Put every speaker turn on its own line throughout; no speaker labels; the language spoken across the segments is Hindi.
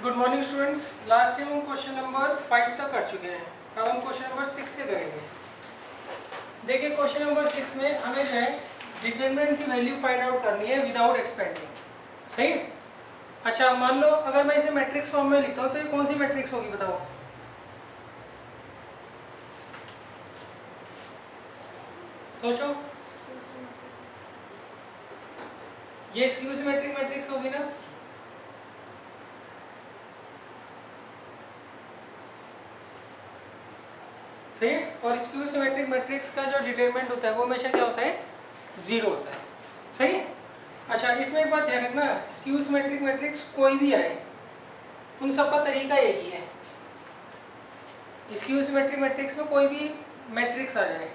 Good morning students. Last time हम क्वेश्चन नंबर 5 तक कर चुके हैं। अब हम क्वेश्चन नंबर 6 से करेंगे। देखिए क्वेश्चन नंबर 6 में हमें जो है डिटरमिनेंट की वैल्यू फाइंड आउट करनी है विदाउट एक्सपेंडिंग। सही। अच्छा मान लो अगर मैं इसे मैट्रिक्स फॉर्म में लिखता हूँ तो ये कौन सी मैट्रिक्स होगी बताओ। सोचो, ये स्क्यू सिमेट्रिक मैट्रिक्स होगी ना। सही है। और स्क्यू सिमेट्रिक मैट्रिक्स का जो डिटरमिनेंट होता है वो हमेशा क्या होता है, 0 होता है। सही है। अच्छा इसमें एक बात ध्यान रखना, स्क्यू सिमेट्रिक मैट्रिक्स कोई भी आए उन सबका तरीका एक ही है। स्क्यू सिमेट्रिक मैट्रिक्स में कोई भी मैट्रिक्स आ जाए,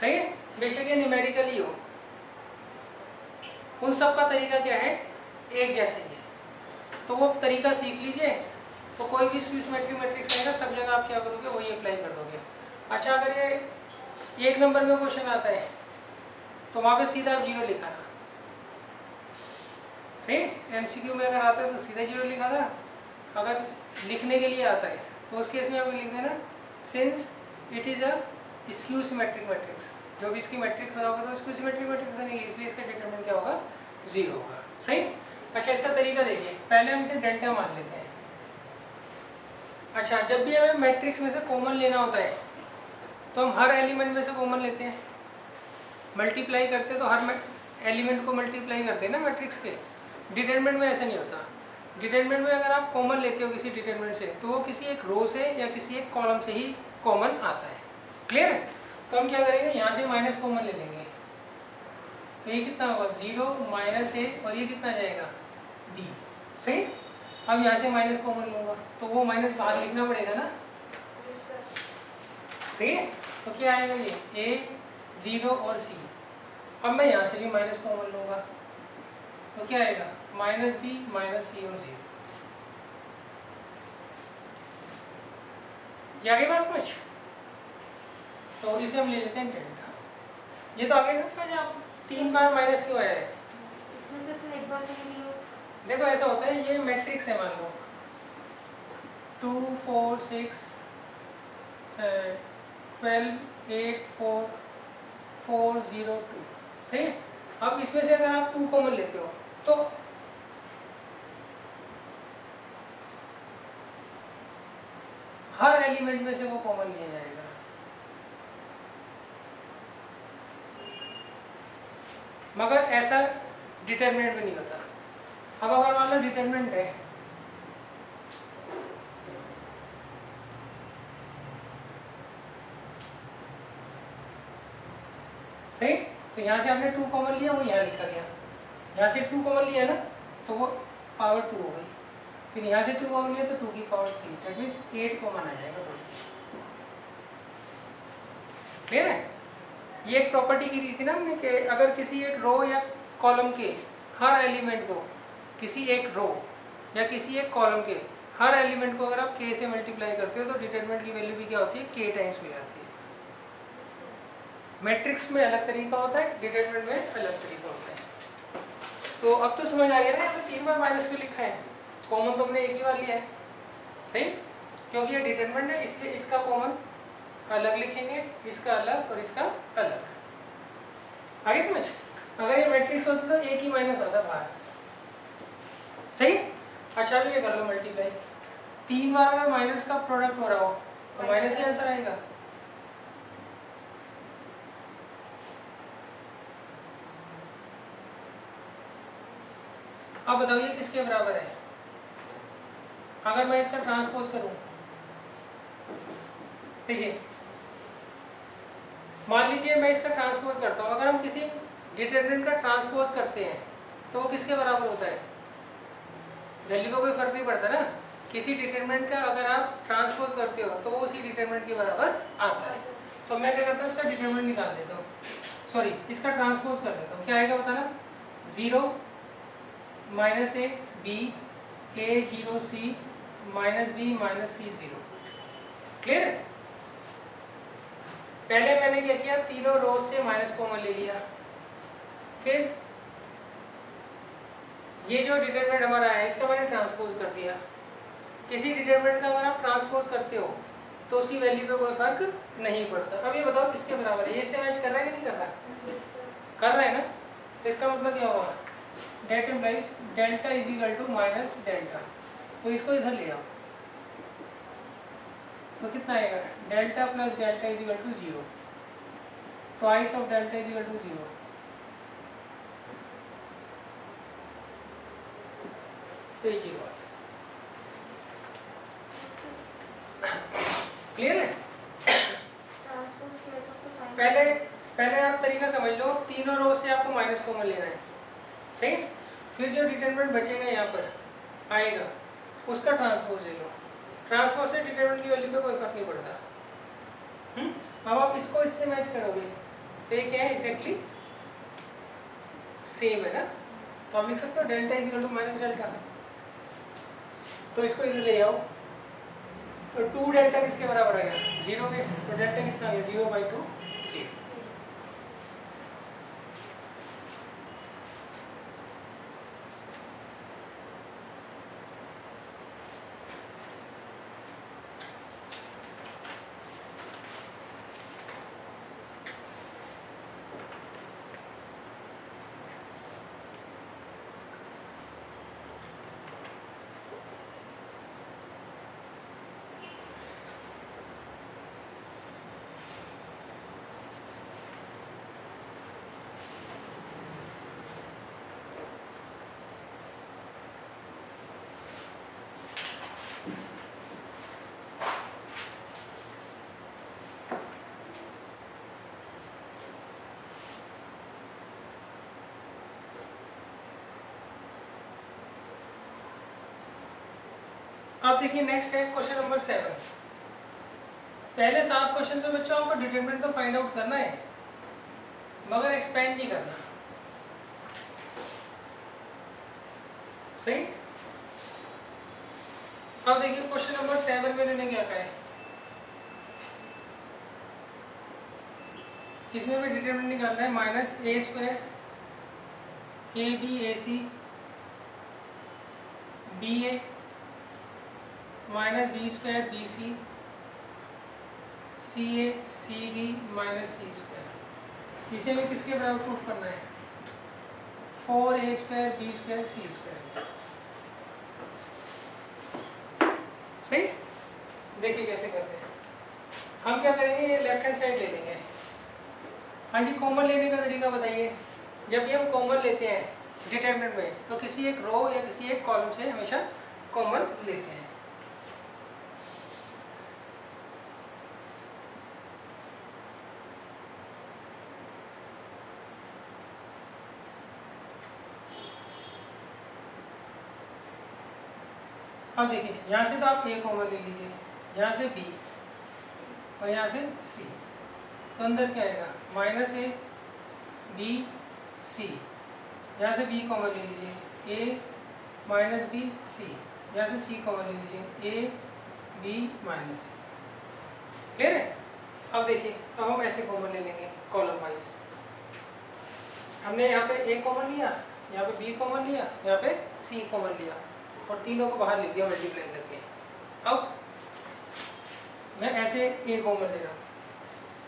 सही है, बेशक ये न्यूमेरिकल ही हो, उन सबका तरीका क्या है, एक जैसा ही है। तो वो तरीका सीख लीजिए, तो कोई भी स्क्यू सिमेट्रिक मैट्रिक्स आएगा सब जगह आप क्या करोगे, वही अप्लाई कर दोगे। अच्छा अगर ये 1 नंबर में क्वेश्चन आता है तो वहाँ पे सीधा आप 0 लिखा था। सही। एमसीक्यू में अगर आता है तो सीधा 0 लिखा था। अगर लिखने के लिए आता है तो उस केस में आप लिख देना since it is a skew symmetric matrix. जो भी इसकी मैट्रिक्स बनाओगे तो स्क्यू सिमेट्रिक मैट्रिक्स बनेगी, इसलिए इसका डिटरमिनेंट क्या होगा, 0 होगा। सही। अच्छा इसका तरीका देखिए, पहले हम इसे डेल्टा मान लेते हैं। अच्छा जब भी हमें मैट्रिक्स में से कॉमन लेना होता है तो हम हर एलिमेंट में से कॉमन लेते हैं, मल्टीप्लाई करते हैं तो हर एलिमेंट को मल्टीप्लाई करते हैं ना मैट्रिक्स के। डिटरमिनेंट में ऐसा नहीं होता। डिटरमिनेंट में अगर आप कॉमन लेते हो किसी डिटरमिनेंट से तो वो किसी एक रो से या किसी एक कॉलम से ही कॉमन आता है। क्लियर है। तो हम क्या करेंगे, यहाँ से माइनस कॉमन ले लेंगे तो ये कितना होगा, 0 माइनस a और ये कितना जाएगा, b। सही। अब यहाँ से माइनस कॉमन लूँगा तो वो माइनस बाहर लिखना पड़ेगा ना। सही है। तो क्या आएगा, ये a 0 और c। अब मैं यहाँ से भी माइनस कॉमन लूँगा तो क्या आएगा, माइनस b माइनस c और 0। ये आगे बात समझ। तो इसे हम ले लेते हैं डेल्टा। ये तो आगे ना समझ आप 3 बार माइनस क्यों आया है। देखो ऐसा होता है, ये मैट्रिक्स है, मान लो 2 4 6 12 8 4 4 0 2। सही है। अब इसमें से अगर आप 2 कॉमन लेते हो तो हर एलिमेंट में से वो कॉमन लिया जाएगा। मगर ऐसा डिटरमिनेंट में नहीं होता। अब अगर मान लो डिटरमिनेंट है सही, तो यहाँ से आपने 2 कॉमन लिया, वो यहाँ लिखा गया। यहाँ से 2 कॉमन लिया ना तो वो पावर 2 हो गई। फिर यहाँ से 2 कॉमन लिया तो 2 की पावर 3, दैट मीन्स 8 कॉमन आ जाएगा टोटल। क्लियर है। ये एक प्रॉपर्टी की दी थी ना हमने कि अगर किसी एक रो या कॉलम के हर एलिमेंट को, किसी एक रो या किसी एक कॉलम के हर एलिमेंट को अगर आप k से मल्टीप्लाई करते हो तो डिटरमिनेंट की वैल्यू भी क्या होती है, k टाइम्स हो जाती है। मैट्रिक्स में अलग तरीका होता है, डिटरमिनेंट में अलग तरीका होता है। तो अब तो समझ आ गया ना, यहाँ पे 3 बार माइनस क्यों लिखा है, कॉमन तो हमने एक ही बार लिया है। सही। क्योंकि ये डिटरमिनेंट है इसलिए इसका कॉमन अलग लिखेंगे, इसका अलग और इसका अलग। आगे समझ। अगर ये मैट्रिक्स होता तो एक ही माइनस आता बाहर। सही। अच्छा भी ये कर लो मल्टीप्लाई, 3 बार अगर माइनस का प्रोडक्ट हो रहा हो तो माइनस ही आंसर आएगा। अब बताओ ये किसके बराबर है। अगर मैं इसका ट्रांसपोज करूं, देखिए मान लीजिए मैं इसका ट्रांसपोज करता हूं, अगर हम किसी डिटरमिनेंट का ट्रांसपोज करते हैं तो वो किसके बराबर होता है, वैल्यू का कोई फर्क नहीं पड़ता ना। किसी डिटरमिनेंट का अगर आप ट्रांसपोज करते हो तो वो उसी डिटरमिनेंट के बराबर आता है। तो मैं क्या करता हूँ, इसका डिटरमिनेंट निकाल देता हूँ, सॉरी इसका ट्रांसपोज कर देता हूँ। क्या आएगा बताना, 0 minus a b a 0 c minus b minus c 0। Clear है। पहले मैंने क्या किया, तीनों रोज से माइनस कॉमन ले लिया, फिर ये जो डिटरमिनेंट हमारा है इसका मैंने ट्रांसपोज कर दिया, किसी डिटरमिनेंट का अगर आप ट्रांसपोज करते हो तो उसकी वैल्यू पे कोई फर्क नहीं पड़ता। अब ये बताओ किसके बराबर है, ये इससे मैच कर रहा है कि नहीं कर रहा है? कर रहा है ना। तो इसका मतलब क्या होगा, that implies delta is equal to minus delta. तो इसको इधर ले आओ तो कितना आएगा, delta plus delta is equal to 0, twice of delta is equal to 0। तो ये 0 क्लियर है। पहले आप तरीका समझ लो, तीनों रो से आपको माइनस कॉमन लेना है, सही। फिर जो डिटरमिनेंट बचेगा यहाँ पर आएगा उसका ट्रांसपोज ले लो। ट्रांसपोज से डिटरमिनेंट की वैल्यू पे कोई फर्क नहीं पड़ता। अब आप इसको इससे मैच करोगे तो ये क्या है, एग्जैक्टली सेम है ना। तो आप लिख सकते हो delta is equal to minus delta. तो इसको इधर ले आओ तो 2 डेल्टा किसके बराबर आएगा, 0 के। तो डेल्टा कितना आ गया, 0/2 0। अब देखिए नेक्स्ट है क्वेश्चन नंबर 7। पहले 7 क्वेश्चन में बच्चों आपको डिटरमिनेंट तो फाइंड आउट करना है मगर एक्सपेंड नहीं करना, सही। अब देखिए क्वेश्चन नंबर 7 में इन्होंने क्या कहा है, इसमें भी डिटरमिनेंट निकालना है minus a square a b a c b a minus b square b c c a c b minus c square. इसे में किसके बराबर प्रूफ करना है, 4a square b square c square, सही। देखिए कैसे करते हैं, हम क्या करेंगे, ये लेफ्ट हैंड साइड ले लेंगे। हाँ जी, कॉमन लेने का तरीका बताइए। जब भी हम कॉमन लेते हैं डिटरमिनेंट में तो किसी एक रो या किसी एक कॉलम से हमेशा कॉमन लेते हैं। अब देखिए यहाँ से तो आप ए कॉमन ले लीजिए, यहाँ से बी और यहाँ से सी। तो अंदर क्या आएगा, माइनस ए बी सी। यहाँ से बी कॉमन ले लीजिए, ए माइनस बी सी। यहाँ से सी कॉमन ले लीजिए, a b minus c. Clear है। अब देखिए, अब हम ऐसे कॉमन ले लेंगे कॉलम वाइज। हमने यहाँ पे ए कॉमन लिया, यहाँ पे बी कॉमन लिया, यहाँ पे सी कॉमन लिया और तीनों को बाहर लिख दिया मल्टीप्लाई करके। अब मैं ऐसे ए कॉमन ले रहा हूँ,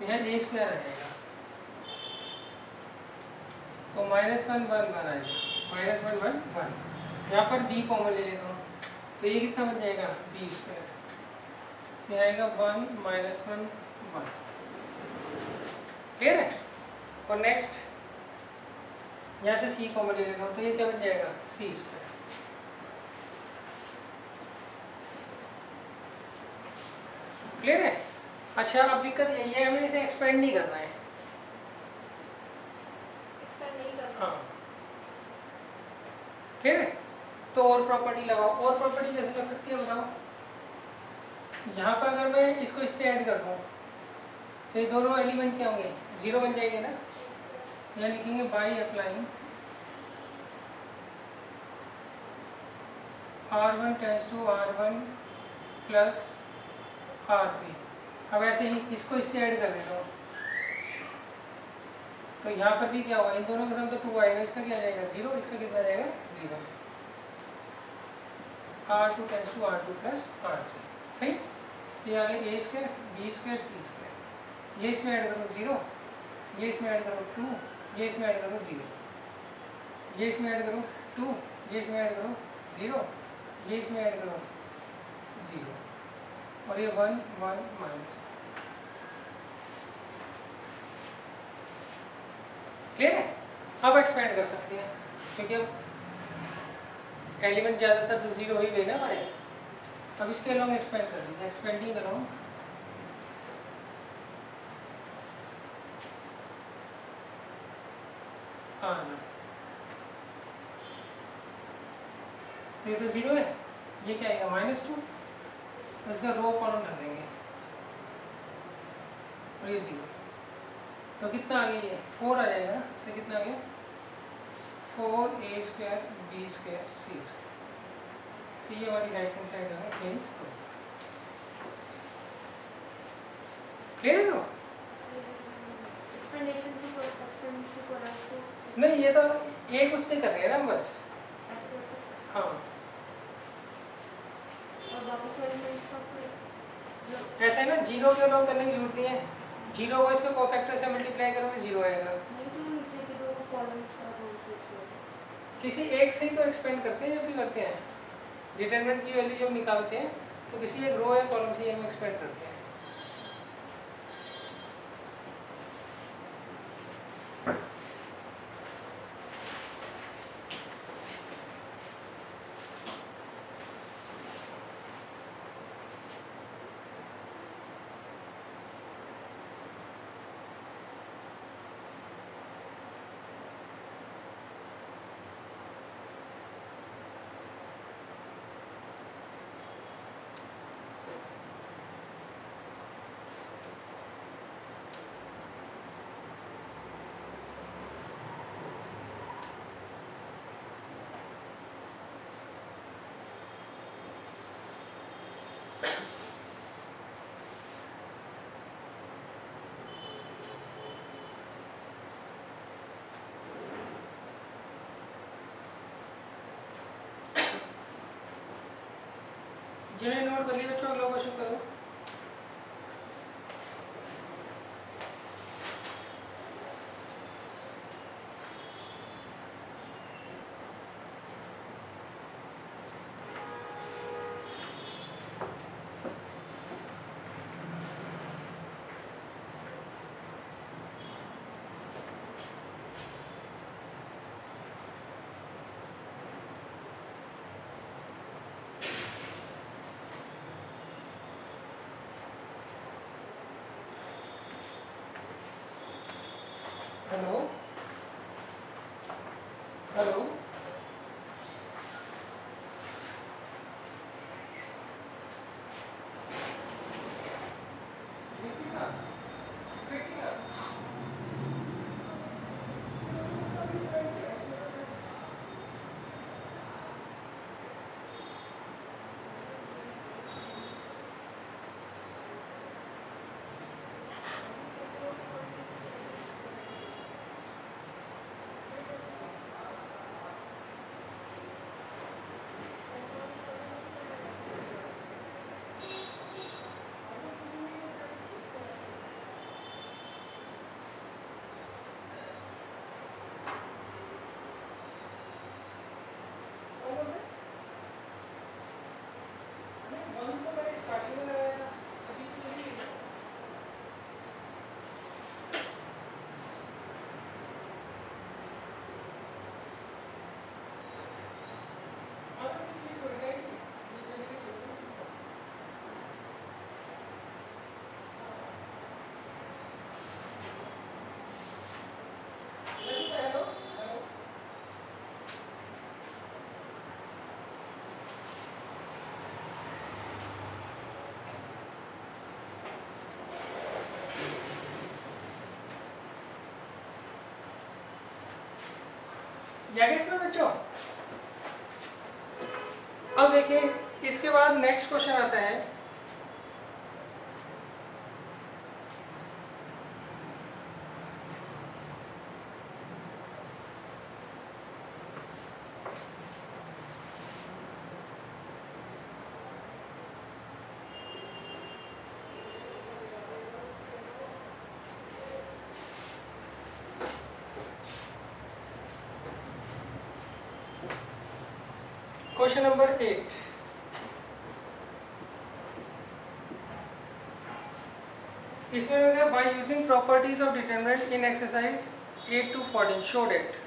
यहाँ ए स्क्वायर आ जाएगा तो -1 1 1 आएगा, -1 1 1। यहाँ पर बी कॉमन ले लेता हूँ तो ये कितना बन जाएगा, बी स्क्वायर। ये आएगा 1 -1 1। क्लियर है। और नेक्स्ट यहाँ से सी कॉमन ले लेता हूँ तो ये क्या बन जाएगा, सी स्क्वायर। क्लियर है। अच्छा, अब दिक्कत यही है, हमें इसे एक्सपेंड नहीं करना है। हाँ, क्लियर है। तो और प्रॉपर्टी लगाओ। और प्रॉपर्टी कैसे लग सकती है बताओ। यहाँ पर अगर मैं इसको इससे ऐड कर दूँ तो ये दोनों एलिमेंट क्या होंगे, 0 बन जाएंगे ना। यहाँ लिखेंगे by applying R1 tends to R1 plus R3। अब ऐसे ही इसको इससे ऐड कर देता हूँ तो यहाँ पर भी क्या होगा, इन दोनों के साथ तो 2 आएगा, इसका क्या आ जाएगा 0, इसका कितना आ जाएगा 0। R2 tends to R2 plus R3, सही। ये आ गया ए square b square c square, ये इसमें ऐड करो 0, ये इसमें ऐड करो 2, ये इसमें ऐड करो 0, ये इसमें ऐड करो 2, ये इसमें ऐड करो 0, ये इसमें ऐड करो 0, और ये 1 1 माइनस। क्लियर है? अब एक्सपेंड कर सकते हैं क्योंकि अब एलिमेंट ज़्यादातर तो 0 ही गए ना हमारे। अब इसके अलॉन्ग एक्सपेंड कर दीजिए, एक्सपेंडिंग अलॉन्ग तो ये तो 0 है, ये क्या आएगा -2, तो इसका रो कॉलम रख देंगे और ये 0, तो कितना आ गया, ये 4 आ जाएगा ना, तो कितना आ गया 4a square b square c square. तो ये हमारी राइट हैंड साइड है हेंस प्रूफ। क्लियर है? नहीं, ये तो एक उससे कर रहे हैं ना हम बस। हाँ, ऐसा है ना, 0 के अलॉन्ग करने की जरूरत नहीं है, 0 को इसके कोफैक्टर से मल्टीप्लाई करोगे 0 आएगा। किसी एक से ही तो एक्सपेंड करते हैं जब भी करते हैं, डिटरमिनेंट की वैल्यू जब निकालते हैं तो किसी एक रो या कॉलम से हम एक्सपेंड करते हैं। जिन्हें नोट कर लिया बच्चों, अगला क्वेश्चन करो। हेलो हेलो, इसमें बच्चों अब देखिए, इसके बाद नेक्स्ट क्वेश्चन आता है क्वेश्चन नंबर 8, इसमें क्या, by using properties of determinant in exercise 8 to 14 show that.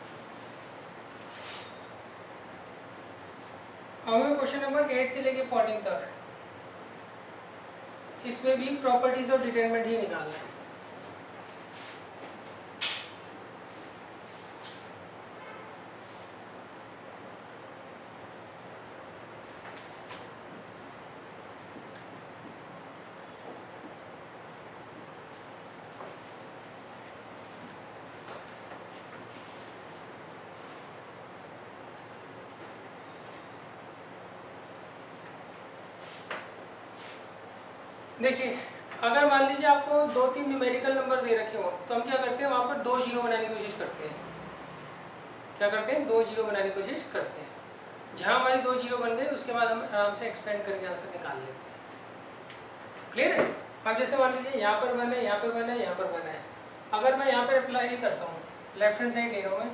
हमें क्वेश्चन नंबर 8 से लेके 14 तक इसमें भी प्रॉपर्टीज ऑफ डिटरमिनेंट ही निकालना है। देखिए, अगर मान लीजिए आपको 2-3 न्यूमेरिकल नंबर दे रखे हो तो हम क्या करते हैं, वहाँ पर 2 जीरो बनाने की कोशिश करते हैं। क्या करते हैं, 2 जीरो बनाने की कोशिश करते हैं। जहाँ हमारी 2 जीरो बन गए उसके बाद हम आराम से एक्सपेंड करके आंसर निकाल लेते हैं। क्लियर है? अब जैसे मान लीजिए यहाँ पर 1 है, यहाँ पर 1 है, यहाँ पर 1 है। अगर मैं यहाँ पर अप्लाई करता हूँ, लेफ्ट हैंड साइड ले रहा हूँ मैं,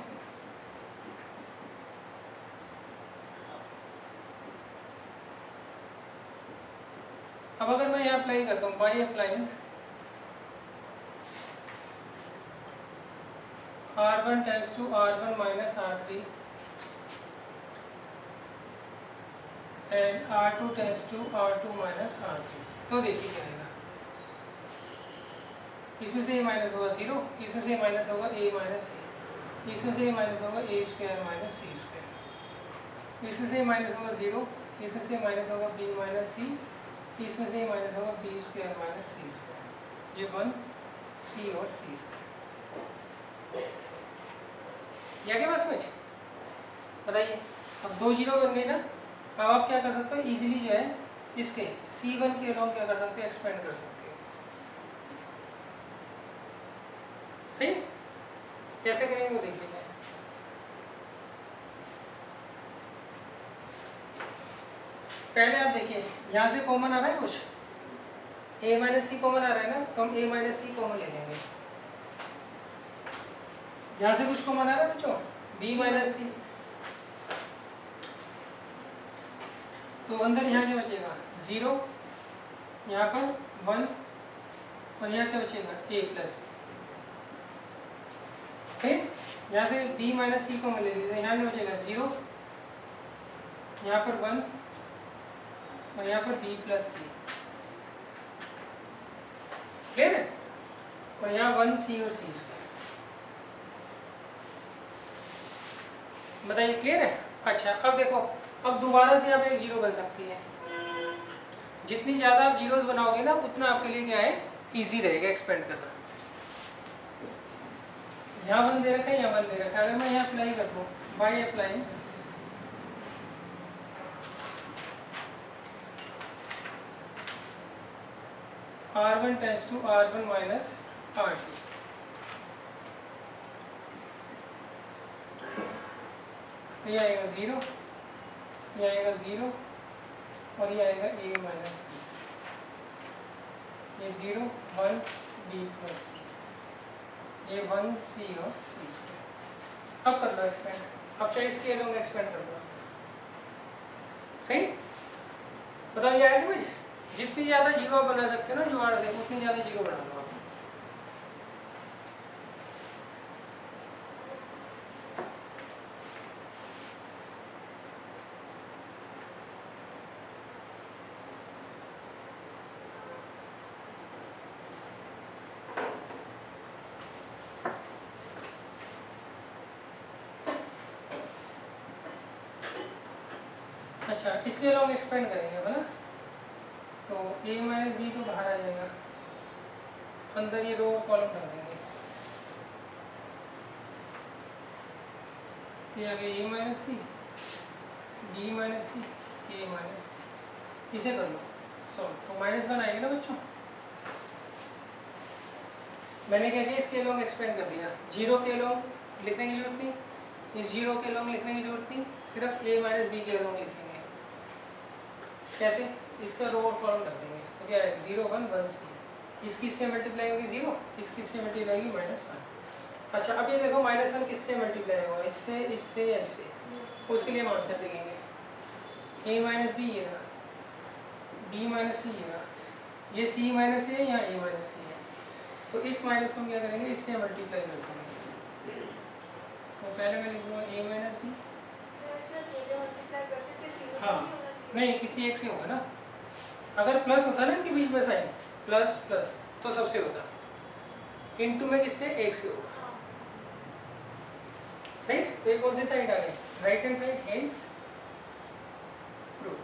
अब अगर मैं यहाँ अप्लाई करता हूँ by applying R1 tends to R1 minus R3 and R2 tends to R2 minus R3, तो देखिए क्या आएगा। इसमें से ये माइनस होगा 0, इसमें से ये माइनस होगा a माइनस ए, इसमें से ये माइनस होगा a square minus c square, इसमें से ये माइनस होगा 0, इसमें से ये माइनस होगा b माइनस सी, इसमें से ये माइनस होगा B square minus c square, ये 1 सी और सी स्क्वायर। या क्या बात समझ? बताइए, अब 2 जीरो बन गई ना। अब आप क्या कर सकते हो, इजीली जो है इसके C1 के अलोंग क्या कर सकते हो, एक्सपेंड कर सकते हो। सही? कैसे करेंगे वो देख लीजिए। पहले आप देखिए, यहाँ से कॉमन आ रहा है कुछ, a माइनस सी कॉमन आ रहा है ना, तो हम a माइनस सी कॉमन ले लेंगे। यहाँ से कुछ कॉमन आ रहा है बच्चों, b माइनस सी, तो अंदर यहाँ क्या बचेगा 0, यहाँ पर 1 और यहाँ क्या बचेगा a प्लस सी। ठीक, यहाँ से b माइनस सी कॉमन ले लीजिए, यहाँ क्या बचेगा 0, यहाँ पर 1 और यहाँ पर b प्लस सी। क्लियर है? और यहाँ 1 सी और सी स्क्वायर। बताइए क्लियर है? अच्छा, अब देखो, अब दोबारा से यहाँ पे एक जीरो बन सकती है। जितनी ज़्यादा आप जीरोस बनाओगे ना, उतना आपके लिए क्या है, इजी रहेगा एक्सपेंड करना। यहाँ 1 दे रखा है, यहाँ 1 दे रखा है। अगर मैं यहाँ अप्लाई कर दूँ by applying R1 tends to R1 minus R2, ये आएगा 0, ये आएगा 0 और ये आएगा a माइनस b, ये 0 1 b प्लस, ये 1 c और c स्क्वायर। अब कर लो एक्सपेंड, अब चाहे इसके अलोंग एक्सपेंड कर दो। सही? बताओ ये आया समझ? जितनी ज़्यादा जीरो आप बना सकते हो ना जुगाड़ से, उतनी ज़्यादा जीरो बना लो आप। अच्छा, इसके अलावा एक्सपेंड करेंगे बोला, तो a माइनस बी तो बाहर आ जाएगा, अंदर ये रो कॉलम रख देंगे, ये आ गया a minus c, b minus c, a minus, इसे कर लो सॉल्व, तो -1 आएगा ना बच्चों। मैंने क्या किया, इसके अलोंग एक्सपेंड कर दिया, जीरो के अलोंग लिखने की जरूरत नहीं, इस जीरो के अलोंग लिखने की जरूरत नहीं, सिर्फ a माइनस बी के अलोंग लिखेंगे। कैसे? इसका रो और कॉलम रख देंगे, तो क्या है 0 1 1 सी, इसकी इससे मल्टीप्लाई होगी 0, इसकी इससे मल्टीप्लाई होगी -1। अच्छा, अब ये देखो -1 किससे मल्टीप्लाई होगा, इससे, इससे या इससे, उसके लिए हम आंसर देखेंगे। ए माइनस बी ये रहा, बी माइनस सी ये रहा, ये सी माइनस ए है, यहाँ ए माइनस सी है। तो इस माइनस को हम क्या करेंगे, इससे मल्टीप्लाई कर देंगे। तो पहले मैं लिखूँगा ए माइनस बी। हाँ नहीं, किसी एक से होगा ना, अगर प्लस होता ना इनके बीच में साइन, प्लस प्लस तो सबसे होता, इनटू में किससे, एक से होगा। सही। तो ये कौन सी साइड आ गई, right hand side, hence prove.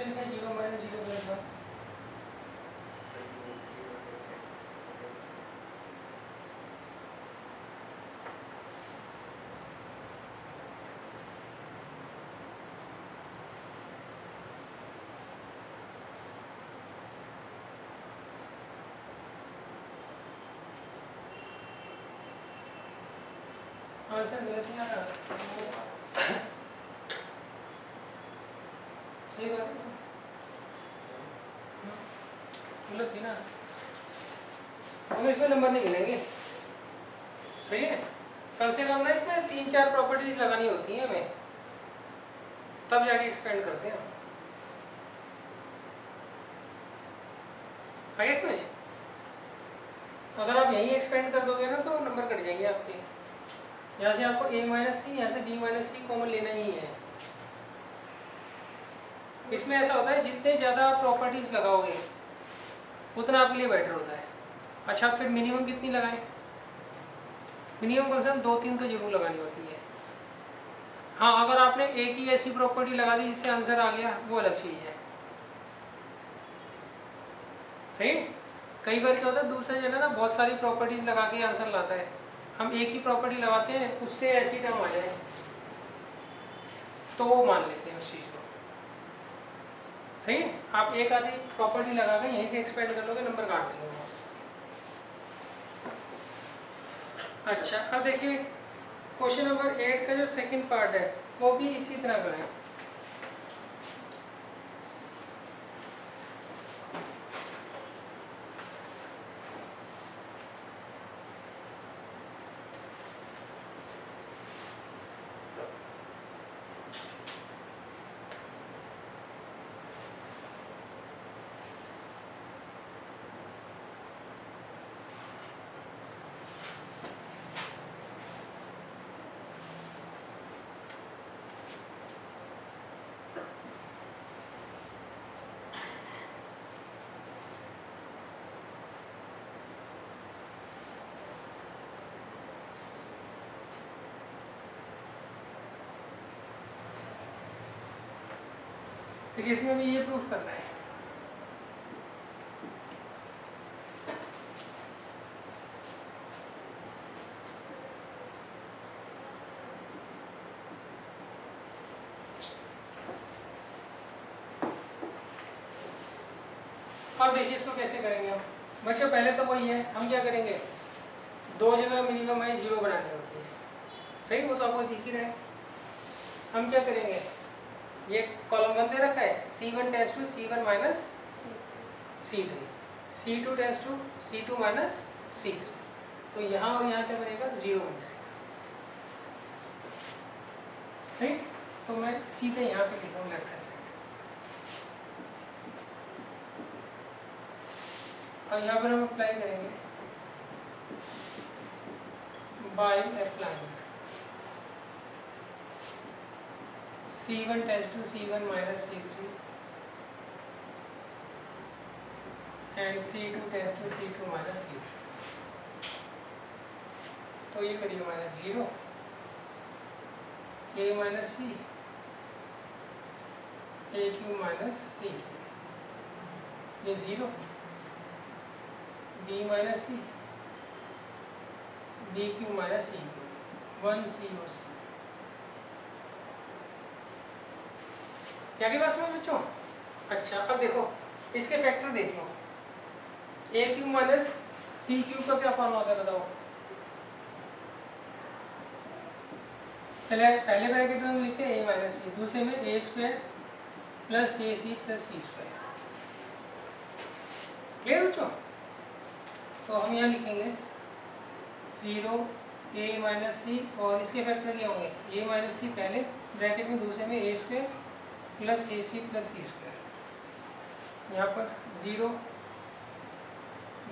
लिखा 0 माइनस 0 प्लस 1। आंसर गलत नहीं आ रहा, सही बात है, गलत थी ना, हमें इसमें नंबर नहीं मिलेंगे। सही है, कम से कम ना इसमें 3-4 प्रॉपर्टीज लगानी होती हैं हमें, तब जाके एक्सपेंड करते हैं। आगे समझ, अगर आप यहीं एक्सपेंड कर दोगे ना तो नंबर कट जाएंगे आपके। यहाँ से आपको a माइनस सी, यहाँ से b माइनस सी कॉमन लेना ही है। इसमें ऐसा होता है जितने ज़्यादा प्रॉपर्टीज लगाओगे उतना आपके लिए बेटर होता है। अच्छा फिर मिनिमम कितनी लगाएं? मिनिमम कम से कम 2-3 तो जरूर लगानी होती है। हाँ, अगर आपने एक ही ऐसी प्रॉपर्टी लगा दी जिससे आंसर आ गया, वो अलग चीज़ है। सही। कई बार क्या होता है, दूसरा जो है ना बहुत सारी प्रॉपर्टीज लगा के आंसर लाता है। हम एक ही प्रॉपर्टी लगाते हैं, उससे ऐसी टर्म आ जाए तो वो मान लेते हैं उस चीज़ को। सही है। आप एक आधी प्रॉपर्टी लगा के यहीं से एक्सपेंड कर लोगे, नंबर काट देंगे वो। अच्छा, अब देखिए क्वेश्चन नंबर 8 का जो सेकंड पार्ट है वो भी इसी तरह का है। देखिए इसमें भी ये प्रूफ करना है। अब देखिए इसको कैसे करेंगे हम बच्चों। पहले तो वही है, हम क्या करेंगे, दो जगह मिनिमम है जीरो बनानी होती है। सही, वो तो आपको दिख ही रहा है। हम क्या करेंगे, ये कॉलम 1 दे रखा है, C1 tends to C1 minus C3, C2 tends to C2 minus C3। तो यहाँ और यहाँ क्या बनेगा, जीरो बन जाएगा। सही। तो मैं सीधे यहाँ पे लिखूँ लेफ्ट हैंड साइड। अब यहाँ पर हम अप्लाई करेंगे bye applying C1 tends to C1 minus C3 and C2 tends to C2 minus C3। तो ये करिए minus 0 a minus C A Q minus सी, ये 0 b minus C B Q minus C Q 1 सी और सी। क्या की बात समझ बच्चों। अच्छा, अब देखो इसके फैक्टर देख लो। ए क्यू माइनस सी क्यू का क्या फॉर्म होता है बताओ। पहले ब्रैकेट में लिखते हैं a माइनस सी, दूसरे में a square plus a c plus c square. Clear बच्चों। तो हम यहाँ लिखेंगे 0 a माइनस सी और इसके फैक्टर क्या होंगे, a माइनस सी पहले ब्रैकेट में, दूसरे में a square plus a c plus c square. यहाँ पर 0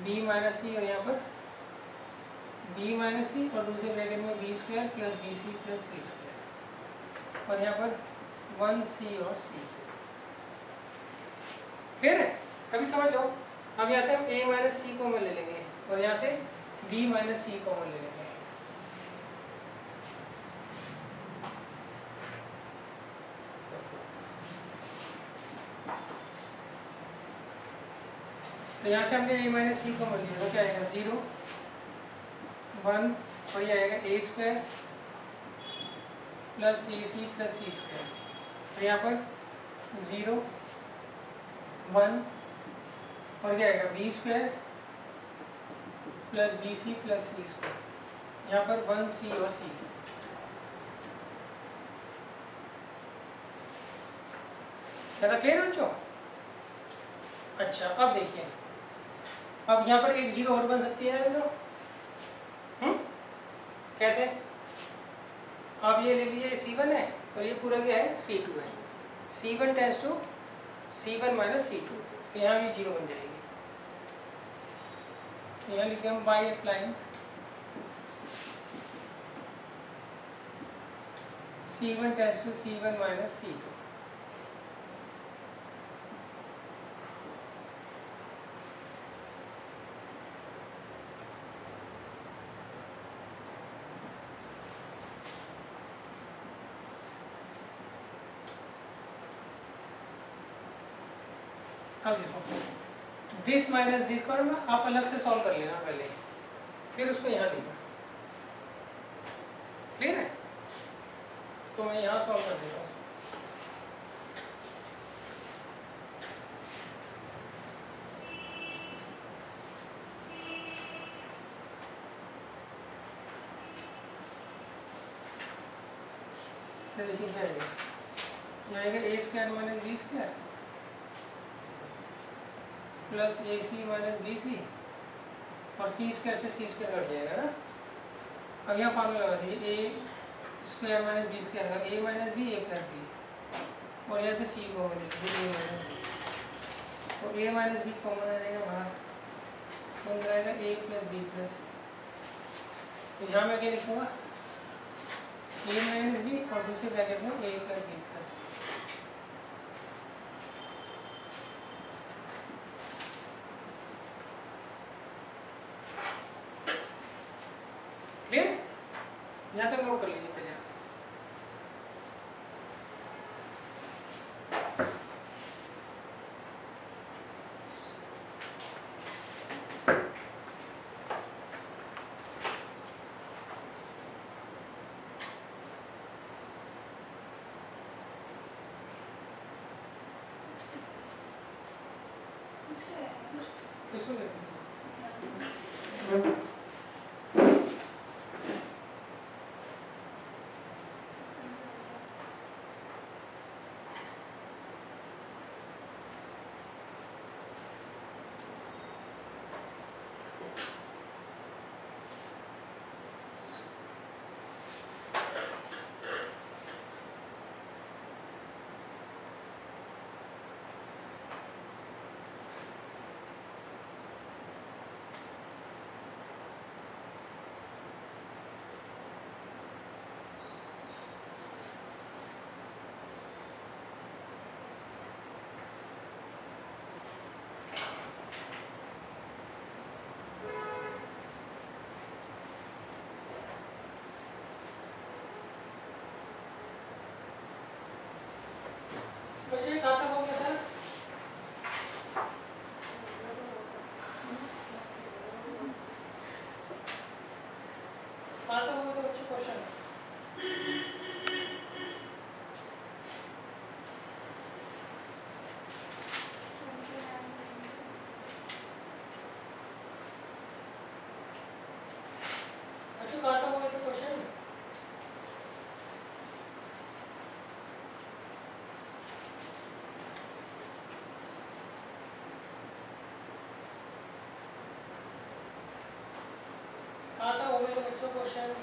b माइनस सी और यहाँ पर b माइनस सी और दूसरे ब्रैकेट में b square plus b c plus c square और यहाँ पर 1 सी और सी। क्लियर है। अभी समझ लो। अब यहाँ से हम a माइनस सी कॉमन ले लेंगे और यहाँ से b माइनस सी कॉमन ले लेंगे। तो यहाँ से हमने a माइनस सी कॉमन लिया तो क्या आएगा 0 1 और ये आएगा a square plus a c plus c square. तो यहाँ पर 0 1 और क्या आएगा b square plus b c plus c square. यहाँ पर 1 सी और सी। क्या क्लियर है बच्चों। अच्छा, अब देखिए, अब यहाँ पर एक 0 और बन सकती है ना। कैसे, अब ये ले लीजिए C1 है और ये पूरा क्या है C2 है। C1 tends to C1 minus C2, तो यहाँ भी 0 बन जाएगी। यहाँ लिखे हम by applying C1 tends to C1 minus C2। अब देखो दिस माइनस दिस को आप अलग से सॉल्व कर लेना पहले, फिर उसको यहाँ लिखना। क्लियर है? तो मैं यहाँ सॉल्व कर देता हूँ। देखिए क्या आएगा, ये आएगा a square minus b square plus a c minus b c, और सी स्क्वायर से सी स्क्वायर कट जाएगा ना। अब यहाँ फार्मूला लगा दीजिए, ए स्क्वायर माइनस बी स्क्वायर का ए माइनस बी ए प्लस बी, और यहाँ से सी कॉमन लीजिए ए माइनस बी, तो ए माइनस बी कॉमन आ जाएगा बाहर, बन जाएगा ए प्लस बी प्लस। तो यहाँ मैं क्या लिखूँगा, ए माइनस बी और दूसरे ब्रैकेट में ए प्लस बी प्लस। क्लियर? यहाँ तक नोट कर लीजिए पहले। किसको देखते हैं? बच्चे कहाँ तक हो गया था? कहाँ तक हो गया था बच्चे क्वेश्चन? बच्चों कहाँ तक हो गया था क्वेश्चन? कहाँ तक हो गया था बच्चों क्वेश्चन?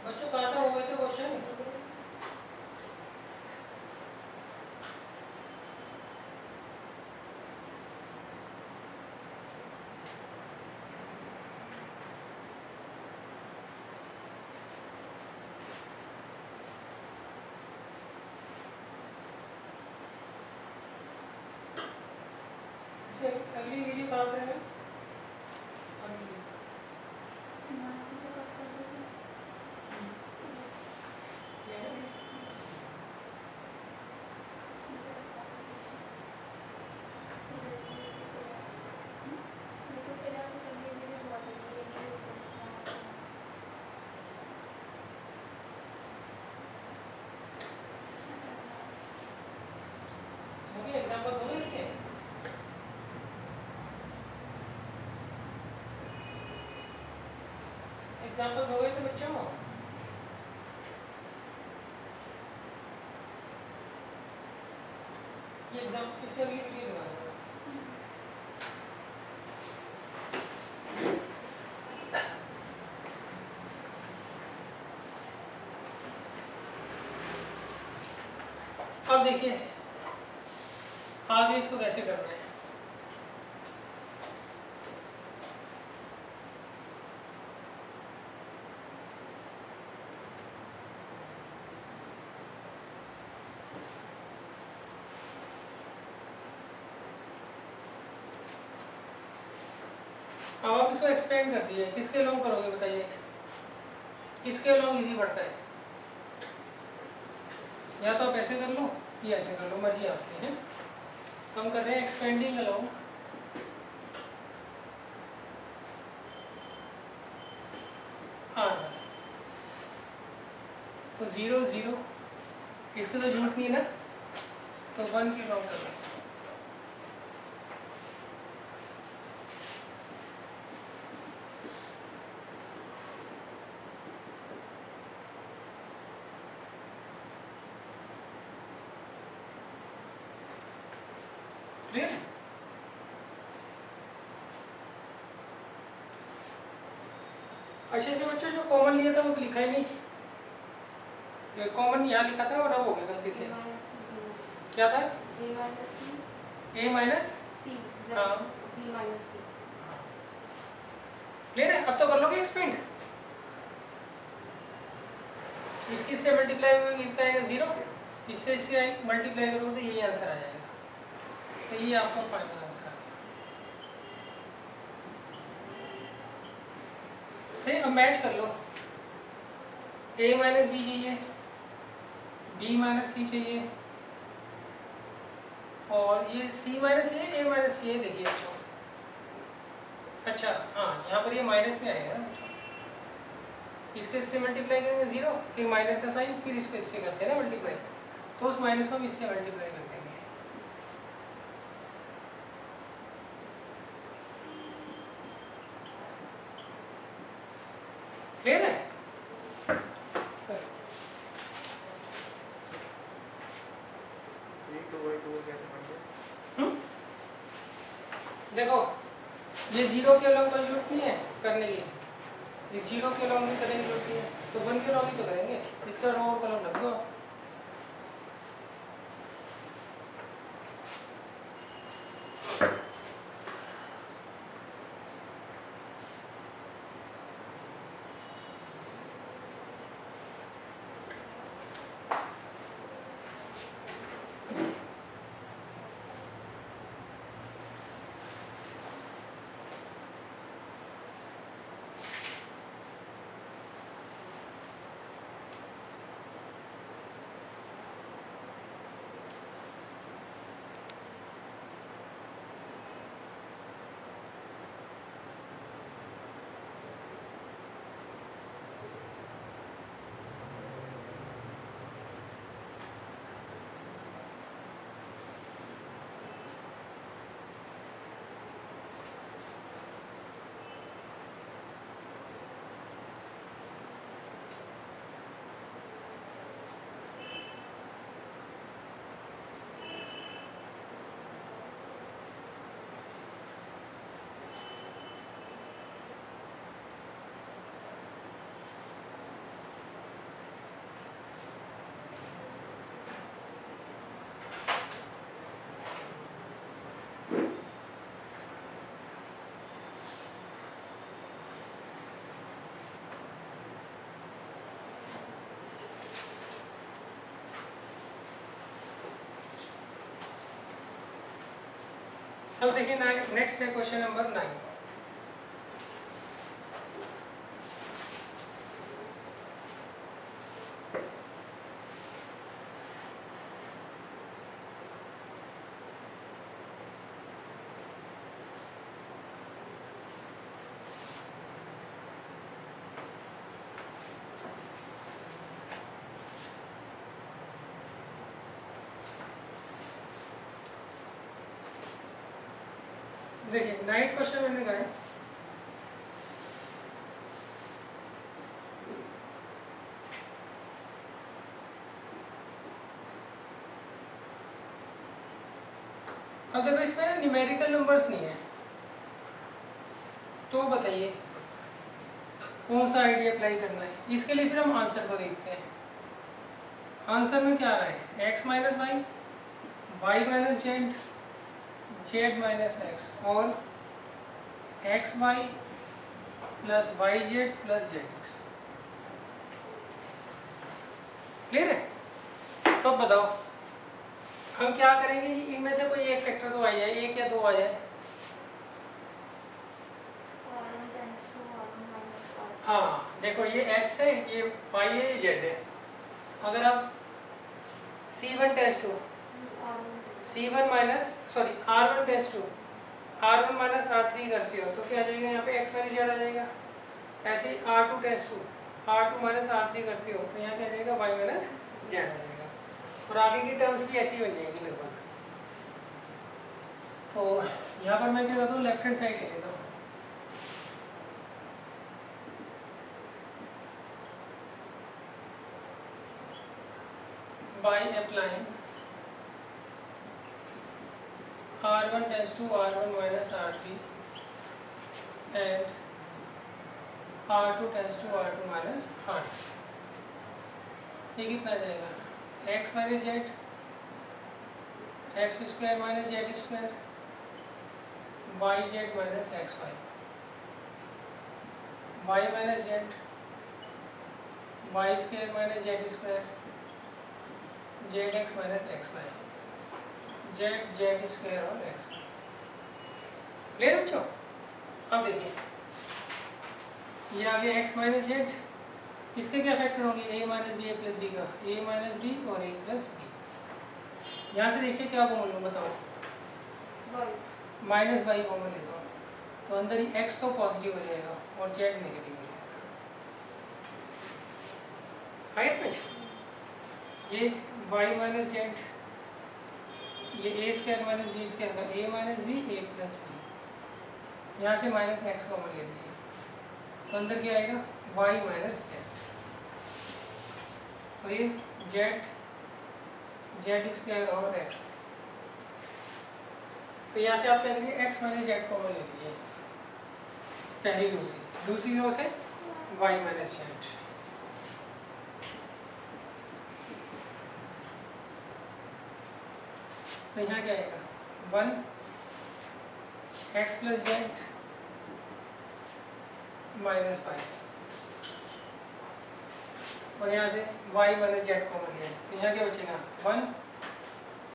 बच्चों कहाँ तक हो गए थे क्वेश्चन? अगली वीडियो कहाँ पे है? एग्जाम्पल्स होंगे इसके? एग्जाम्पल्स हो गए थे बच्चों? ये एग्जाम इससे अगली वीडियो दिखा दूंगा। अब देखिए आगे इसको कैसे करना है। अब आप इसको एक्सपेंड कर दिए, किसके अलोंग करोगे बताइए, किसके अलोंग इजी पड़ता है? या तो आप ऐसे कर लो या ऐसे कर लो, मर्जी आपकी है। तो हम कर रहे हैं एक्सपेंडिंग अलोंग आर। तो 0 0 इसको तो झूठ नहीं है ना, तो 1 के अलोंग कर लो। क्लियर? अच्छे से बच्चों, जो कॉमन लिया था वो तो लिखा ही नहीं, कॉमन यहाँ लिखा था और अब हो गया गलती से। क्या था? a माइनस सी। हाँ क्लियर है? अब तो कर लोगे एक्सपेंड, इससे मल्टीप्लाई कितना आएगा 0, इससे मल्टीप्लाई करोगे तो यही आंसर आ जाएगा। तो ये आपका फाइनल आंसर आ गया। सही, अब मैच कर लो, a माइनस बी चाहिए, b माइनस सी चाहिए, और ये c माइनस a माइनस सी है। देखिए बच्चों, अच्छा हाँ यहाँ पर ये माइनस में आएगा ना बच्चों, इसको इससे मल्टीप्लाई करेंगे 0, फिर माइनस का साइन, फिर इसको इससे करते हैं ना मल्टीप्लाई, तो उस माइनस को हम इससे मल्टीप्लाई कर देंगे। क्लियर है? देखो ये 0 के अलोंग कोई जरूरत नहीं है करने की, इस 0 के अलोंग भी करने की जरूरत नहीं है, तो 1 के अलोंग ही तो करेंगे, इसका रो कॉलम रख दो। अब देखिए नेक्स्ट है क्वेश्चन नंबर 9। देखिए 9th क्वेश्चन मैंने कहा है, अब देखो इसमें ना न्यूमेरिकल नंबर्स नहीं है, तो बताइए कौन सा आइडिया अप्लाई करना है। इसके लिए फिर हम आंसर को देखते हैं। आंसर में क्या आ रहा है, x minus y, y minus z, z minus x, और x y plus y z plus z x. Clear है? तो अब बताओ हम क्या करेंगे, इनमें से कोई एक फैक्टर तो आ जाए, एक या दो आ जाए। हाँ देखो ये x है, ये y है, ये z है। अगर आप C1 test to C1 minus sorry R1 test to R1 minus R3 करते हो तो क्या आ जाएगा, यहाँ पे x माइनस z आ जाएगा। ऐसे ही R2 test to R2 minus R3 करते हो तो यहाँ क्या आ जाएगा, y माइनस z आ जाएगा। और आगे की टर्म्स भी ऐसी बन जाएगी लगभग। तो यहाँ पर मैं क्या करता हूँ, लेफ्ट हैंड साइड ले लेता हूँ। by applying R1 tends to R1 minus R3 and R2 tends to R2 minus R3, ये कितना आ जाएगा, x minus z x square minus z square y z minus x y minus z y square minus z square z x minus x y z z square और एक्स क्लियर बच्चों। अब देखिए ये आ गया एक्स माइनस जेड, इसके क्या फैक्टर होंगे, ए माइनस बी ए प्लस बी का, ए माइनस बी और ए प्लस बी। यहाँ से देखिए क्या कॉमन लो बताओ, माइनस वाई कॉमन लेता हूँ तो अंदर ही एक्स तो पॉजिटिव हो जाएगा और जेड नेगेटिव हो जाएगा। समझ ये y माइनस जेड, ये ए स्क्वायर माइनस बी स्क्वायर का ए माइनस बी ए प्लस बी, यहाँ से माइनस एक्स कॉमन ले लीजिए तो अंदर क्या आएगा, y माइनस जेड और ये जेड जेड स्क्वायर और एक्स। तो यहाँ से आप क्या करिए, एक्स माइनस जेड कॉमन ले लीजिए पहली रो से, दूसरी रो से y माइनस जेड। तो यहाँ क्या आएगा, 1 x plus Z minus five और यहाँ से y माइनस जेड कॉमन लिया तो यहाँ क्या बचेगा, 1